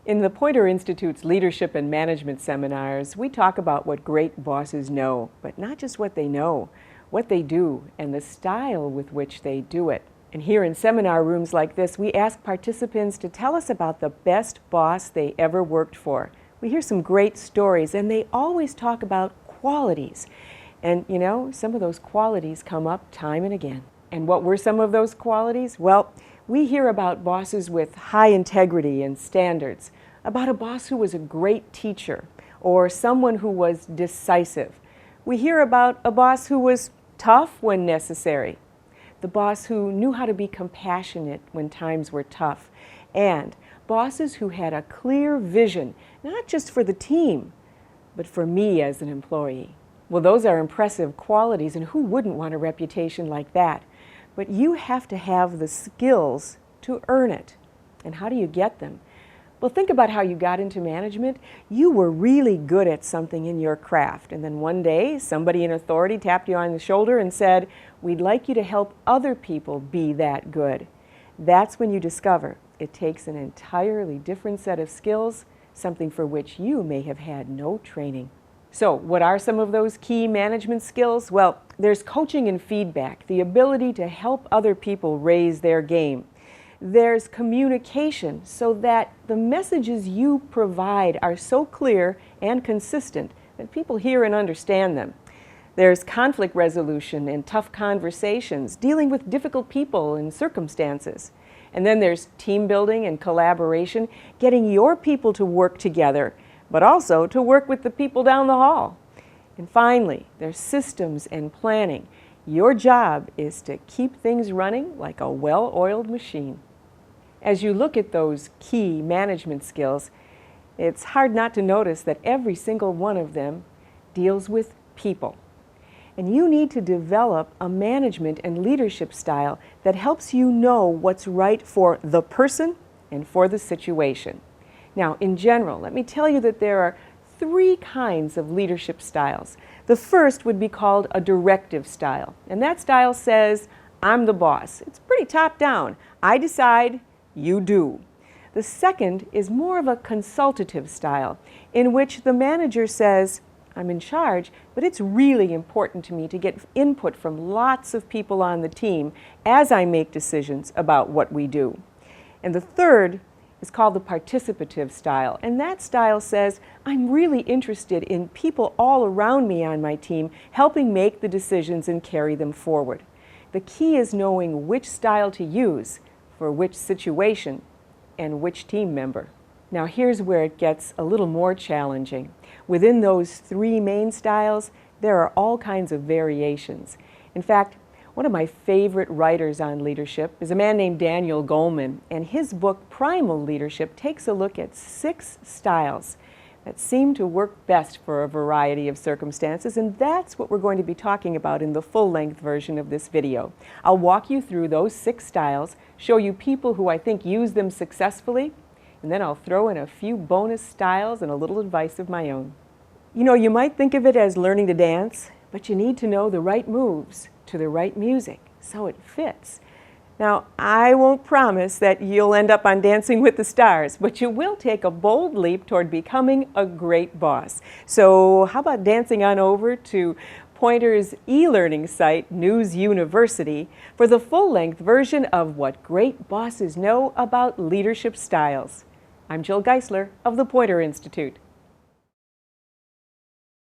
In the Poynter Institute's Leadership and Management seminars, we talk about what great bosses know, but not just what they know, what they do, and the style with which they do it. And here in seminar rooms like this, we ask participants to tell us about the best boss they ever worked for. We hear some great stories, and they always talk about qualities. And you know, some of those qualities come up time and again. And what were some of those qualities? Well, we hear about bosses with high integrity and standards, about a boss who was a great teacher, or someone who was decisive. We hear about a boss who was tough when necessary, the boss who knew how to be compassionate when times were tough, and bosses who had a clear vision, not just for the team, but for me as an employee. Well, those are impressive qualities, and who wouldn't want a reputation like that? But you have to have the skills to earn it. And how do you get them? Well, think about how you got into management. You were really good at something in your craft, and then one day somebody in authority tapped you on the shoulder and said, "We'd like you to help other people be that good." That's when you discover it takes an entirely different set of skills, something for which you may have had no training. So, what are some of those key management skills? Well, there's coaching and feedback, the ability to help other people raise their game. There's communication, so that the messages you provide are so clear and consistent that people hear and understand them. There's conflict resolution and tough conversations, dealing with difficult people and circumstances. And then there's team building and collaboration, getting your people to work together, but also to work with the people down the hall. And finally, there's systems and planning. Your job is to keep things running like a well-oiled machine. As you look at those key management skills, it's hard not to notice that every single one of them deals with people. And you need to develop a management and leadership style that helps you know what's right for the person and for the situation. Now, in general, let me tell you that there are three kinds of leadership styles. The first would be called a directive style, and that style says, "I'm the boss." It's pretty top down. I decide, you do. The second is more of a consultative style, in which the manager says, "I'm in charge, but it's really important to me to get input from lots of people on the team as I make decisions about what we do." And the third is called the participative style, and that style says, "I'm really interested in people all around me on my team helping make the decisions and carry them forward." The key is knowing which style to use for which situation and which team member. Now here's where it gets a little more challenging. Within those three main styles, there are all kinds of variations. In fact, one of my favorite writers on leadership is a man named Daniel Goleman, and his book, Primal Leadership, takes a look at 6 styles that seem to work best for a variety of circumstances, and that's what we're going to be talking about in the full-length version of this video. I'll walk you through those 6 styles, show you people who I think use them successfully, and then I'll throw in a few bonus styles and a little advice of my own. You know, you might think of it as learning to dance, but you need to know the right moves to the right music so it fits. Now, I won't promise that you'll end up on Dancing with the Stars, but you will take a bold leap toward becoming a great boss. So how about dancing on over to Poynter's e-learning site, News University, for the full-length version of What Great Bosses Know About Leadership Styles. I'm Jill Geisler of the Poynter Institute.